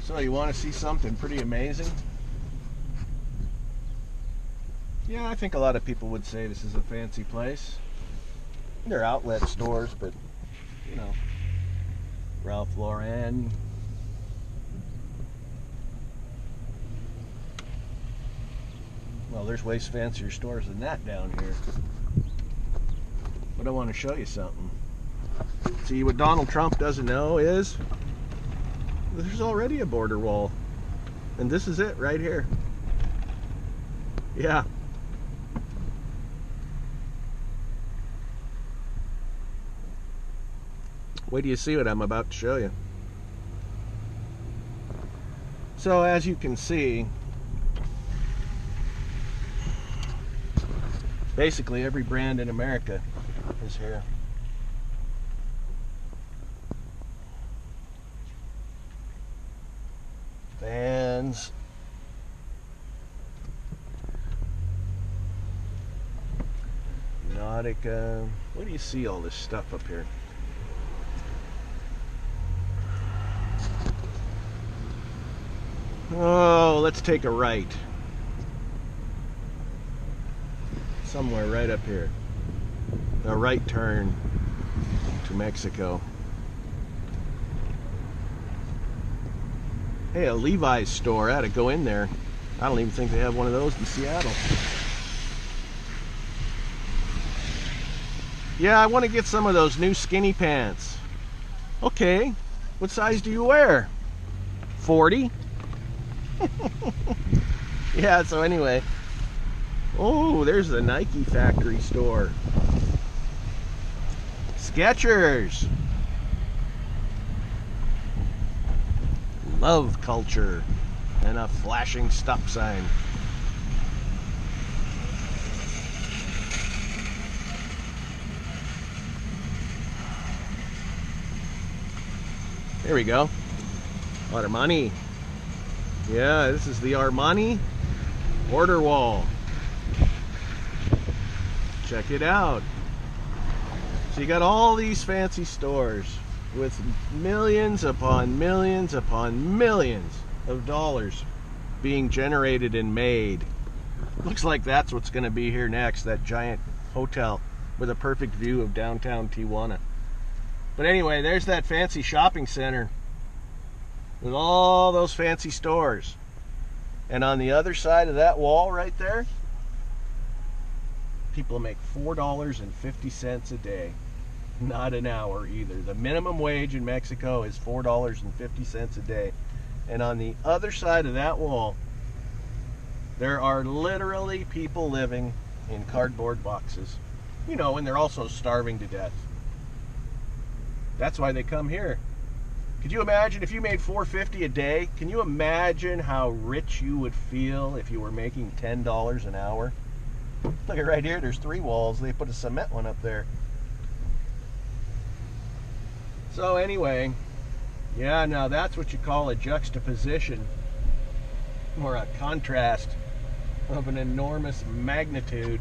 So you want to see something pretty amazing? Yeah, I think a lot of people would say this is a fancy place. They're outlet stores, but you know, Ralph Lauren. Well, there's way fancier stores than that down here. But I want to show you something. See, what Donald Trump doesn't know is there's already a border wall. And this is it right here. Yeah. Wait till you see what I'm about to show you. So as you can see, basically every brand in America is here. Vans, Nautica. Where do you see all this stuff up here? Oh, let's take a right. Somewhere right up here. A right turn to Mexico. Hey, a Levi's store. I had to go in there. I don't even think they have one of those in Seattle. Yeah, I want to get some of those new skinny pants. Okay, what size do you wear? 40? Yeah, so anyway. Oh, there's the Nike factory store. Skechers. Love culture. And a flashing stop sign. There we go. Armani. Yeah, this is the Armani border wall. Check it out. So you got all these fancy stores with millions upon millions upon millions of dollars being generated and made. Looks like that's what's going to be here next, that giant hotel with a perfect view of downtown Tijuana. But anyway, there's that fancy shopping center with all those fancy stores. And on the other side of that wall right there, people make $4.50 a day. Not an hour either. The minimum wage in Mexico is $4.50 a day. And on the other side of that wall, there are literally people living in cardboard boxes. You know, and they're also starving to death. That's why they come here. Could you imagine if you made $4.50 a day? Can you imagine how rich you would feel if you were making $10 an hour? Look at right here, there's 3 walls. They put a cement one up there. So anyway, yeah, now that's what you call a juxtaposition or a contrast of an enormous magnitude.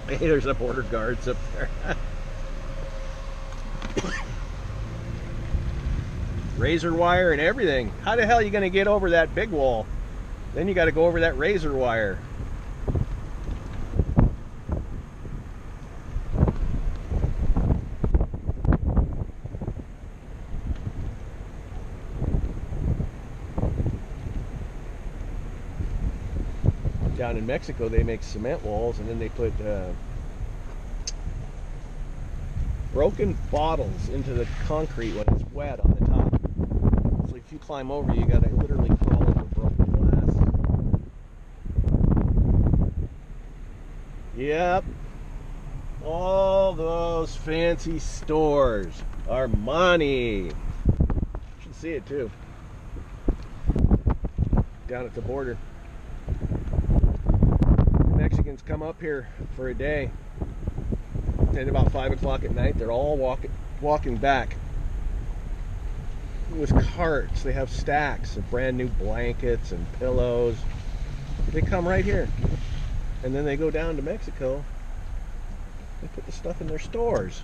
Hey, there's a border guards up there. Razor wire and everything. How the hell are you going to get over that big wall? Then you got to go over that razor wire. Down in Mexico, they make cement walls, and then they put broken bottles into the concrete when it's wet on the top. So if you climb over, you gotta literally crawl over broken glass. Yep. All those fancy stores. Armani. You should see it too. Down at the border. Mexicans come up here for a day, and about 5 o'clock at night they're all walking back with carts. They have stacks of brand new blankets and pillows. They come right here, and then they go down to Mexico They put the stuff in their stores.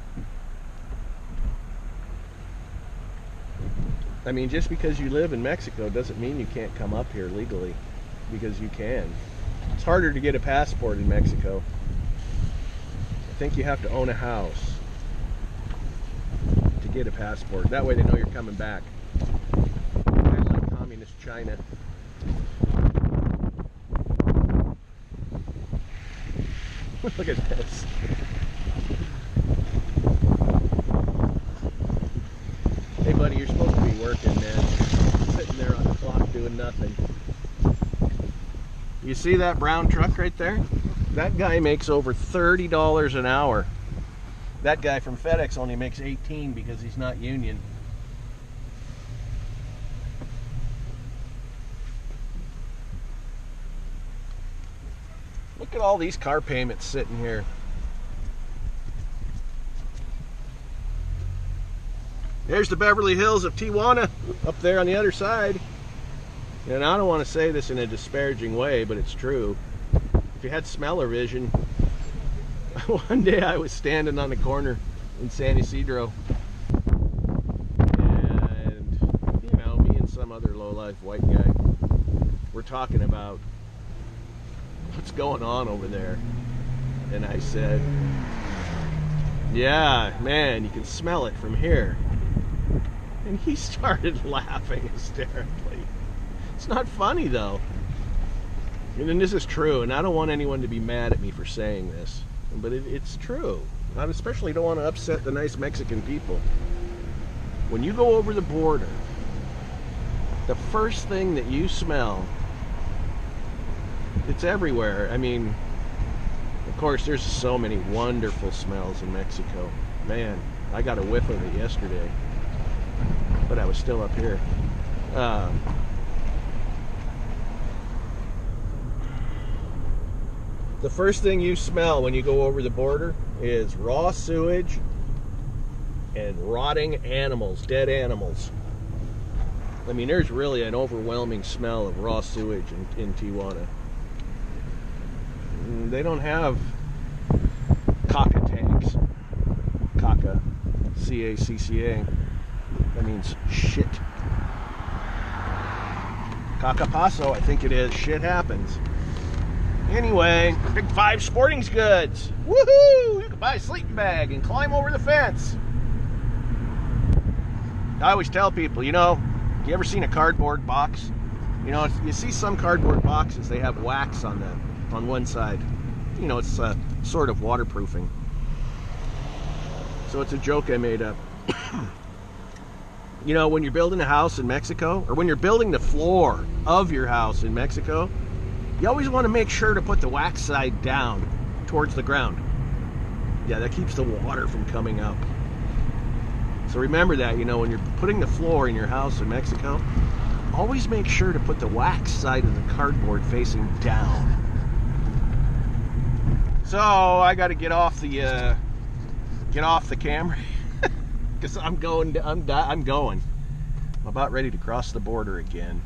I mean, just because you live in Mexico doesn't mean you can't come up here legally, because you can. It's harder to get a passport in Mexico. I think you have to own a house to get a passport. That way they know you're coming back. Kind of like communist China. Look at this. Hey buddy, you're supposed to be working, man. Sitting there on the clock doing nothing. You see that brown truck right there? That guy makes over $30 an hour. That guy from FedEx only makes 18 because he's not union. Look at all these car payments sitting here. There's the Beverly Hills of Tijuana up there on the other side. And I don't want to say this in a disparaging way, but it's true. If you had smell-o-vision, one day I was standing on the corner in San Ysidro, and you know, me and some other low-life white guy were talking about what's going on over there. And I said, yeah, man, you can smell it from here. And he started laughing hysterically. It's not funny though. And this is true, and I don't want anyone to be mad at me for saying this, but it's true. I especially don't want to upset the nice Mexican people. When you go over the border, the first thing that you smell, it's everywhere. I mean, of course, there's so many wonderful smells in Mexico. Man, I got a whiff of it yesterday, but I was still up here. The first thing you smell when you go over the border is raw sewage and rotting animals, dead animals. I mean, there's really an overwhelming smell of raw sewage in Tijuana. They don't have caca tanks. Caca, C-A-C-C-A. That means shit. Caca paso, I think it is. Shit happens. Anyway, Big 5 Sporting Goods. Woohoo! You can buy a sleeping bag and climb over the fence. I always tell people, you know, you ever seen a cardboard box? You know, you see some cardboard boxes, they have wax on them, on one side. You know, it's sort of waterproofing. So it's a joke I made up. You know, when you're building a house in Mexico, or when you're building the floor of your house in Mexico, you always want to make sure to put the wax side down towards the ground. Yeah, that keeps the water from coming up. So remember that, you know, when you're putting the floor in your house in Mexico, always make sure to put the wax side of the cardboard facing down. So I got to get off the camera because I'm about ready to cross the border again.